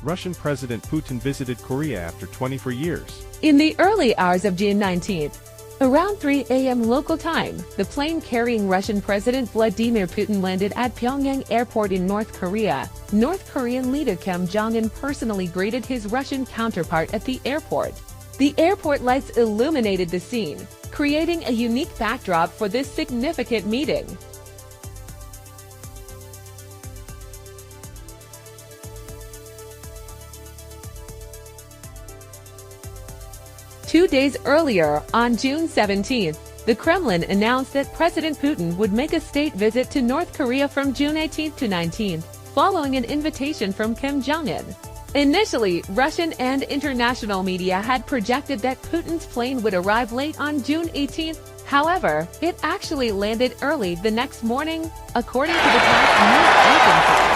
Russian President Putin visited Korea after 24 years. In the early hours of June 19th, around 3 a.m. local time, the plane carrying Russian President Vladimir Putin landed at Pyongyang Airport in North Korea. North Korean leader Kim Jong Un personally greeted his Russian counterpart at the airport. The airport lights illuminated the scene, creating a unique backdrop for this significant meeting. Two days earlier, on June 17th, the Kremlin announced that President Putin would make a state visit to North Korea from June 18th to 19th, following an invitation from Kim Jong Un. Initially, Russian and international media had projected that Putin's plane would arrive late on June 18th. However, it actually landed early the next morning, according to the TASS news agency.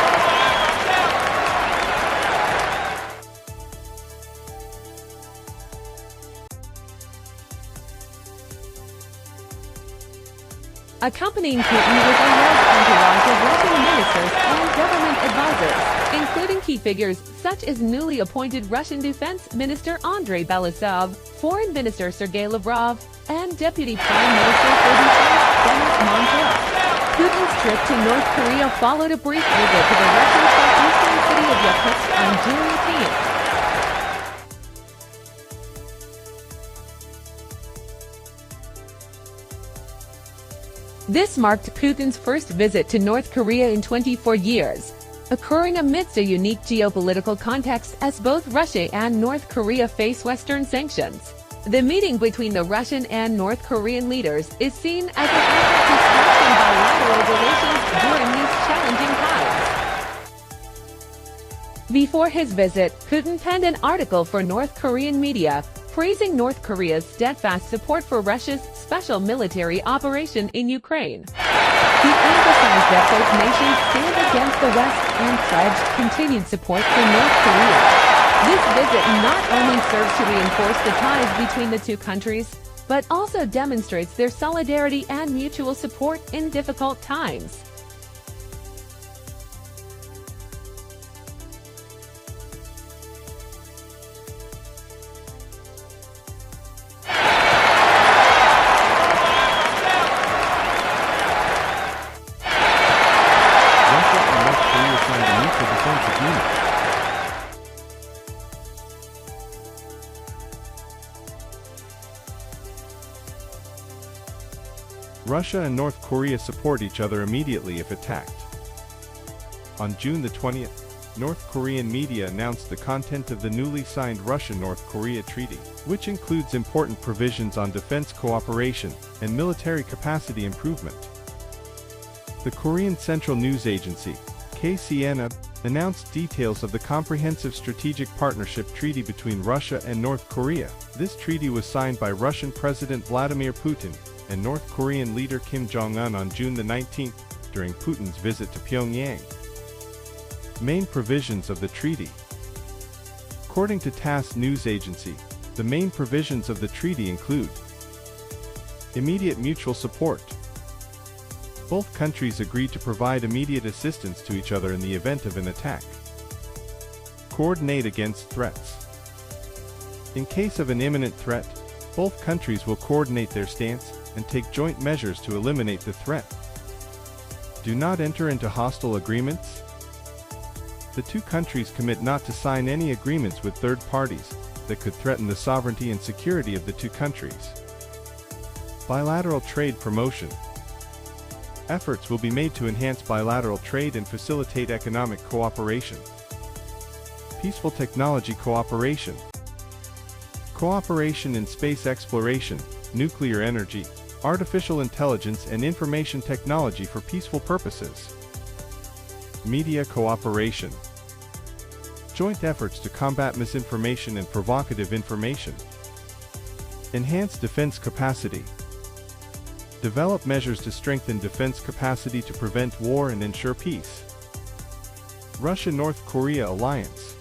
Accompanying Putin was a large entourage of Russian ministers and government advisors, including key figures such as newly appointed Russian Defense Minister Andrei Belousov, Foreign Minister Sergei Lavrov, and Deputy Prime Minister for Defense Denis Montero. Putin's trip to North Korea followed a brief visit to the Russian southeastern city of Yakutsk on June 18th. This marked Putin's first visit to North Korea in 24 years, occurring amidst a unique geopolitical context as both Russia and North Korea face Western sanctions. The meeting between the Russian and North Korean leaders is seen as an effort to strengthen bilateral relations during these challenging times. Before his visit, Putin penned an article for North Korean media, praising North Korea's steadfast support for Russia's special military operation in Ukraine. He emphasized that both nations stand against the West and pledged continued support for North Korea. This visit not only serves to reinforce the ties between the two countries, but also demonstrates their solidarity and mutual support in difficult times. Russia and North Korea support each other immediately if attacked. On June the 20th, North Korean media announced the content of the newly signed Russia-North Korea Treaty, which includes important provisions on defense cooperation and military capacity improvement. The Korean Central News Agency, KCNA, announced details of the Comprehensive Strategic Partnership Treaty between Russia and North Korea. This treaty was signed by Russian President Vladimir Putin and North Korean leader Kim Jong Un on June the 19th, during Putin's visit to Pyongyang. Main provisions of the treaty. According to TASS news agency, the main provisions of the treaty include immediate mutual support. Both countries agreed to provide immediate assistance to each other in the event of an attack. Coordinate against threats. In case of an imminent threat, both countries will coordinate their stance and take joint measures to eliminate the threat. Do not enter into hostile agreements. The two countries commit not to sign any agreements with third parties that could threaten the sovereignty and security of the two countries. Bilateral trade promotion. Efforts will be made to enhance bilateral trade and facilitate economic cooperation. Peaceful technology cooperation. Cooperation in space exploration, nuclear energy, artificial intelligence and information technology for peaceful purposes. Media cooperation. Joint efforts to combat misinformation and provocative information. Enhance defense capacity. Develop measures to strengthen defense capacity to prevent war and ensure peace. Russia-North Korea alliance.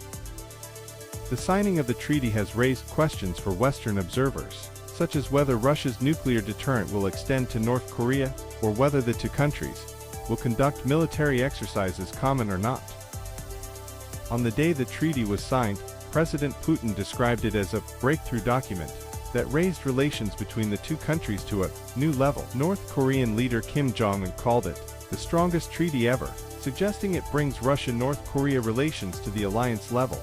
The signing of the treaty has raised questions for Western observers, such as whether Russia's nuclear deterrent will extend to North Korea, or whether the two countries will conduct military exercises common or not. On the day the treaty was signed, President Putin described it as a breakthrough document that raised relations between the two countries to a new level. North Korean leader Kim Jong Un called it the strongest treaty ever, suggesting it brings Russia-North Korea relations to the alliance level.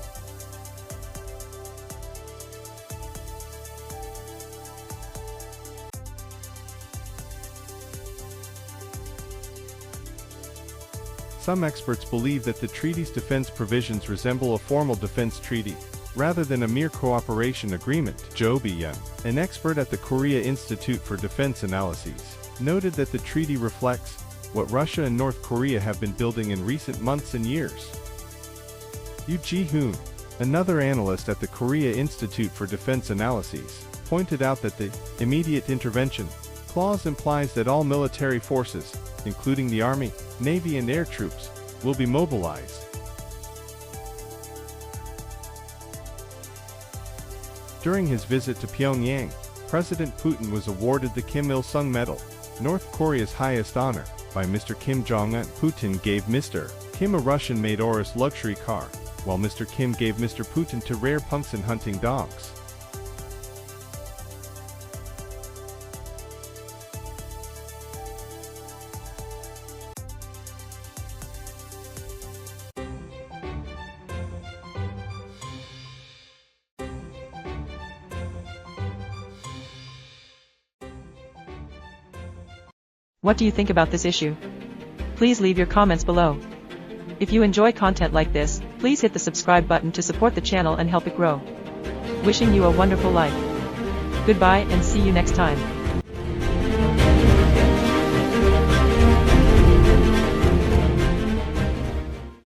Some experts believe that the treaty's defense provisions resemble a formal defense treaty, rather than a mere cooperation agreement. Jo Bi-yeon, an expert at the Korea Institute for Defense Analyses, noted that the treaty reflects what Russia and North Korea have been building in recent months and years. Yoo Ji-hoon, another analyst at the Korea Institute for Defense Analyses, pointed out that the immediate intervention clause implies that all military forces, including the Army, Navy and air troops, will be mobilized. During his visit to Pyongyang, President Putin was awarded the Kim Il-sung Medal, North Korea's highest honor, by Mr. Kim Jong Un. Putin gave Mr. Kim a Russian-made Urus luxury car, while Mr. Kim gave Mr. Putin two rare punks and hunting dogs. What do you think about this issue? Please leave your comments below. If you enjoy content like this, please hit the subscribe button to support the channel and help it grow. Wishing you a wonderful life. Goodbye and see you next time.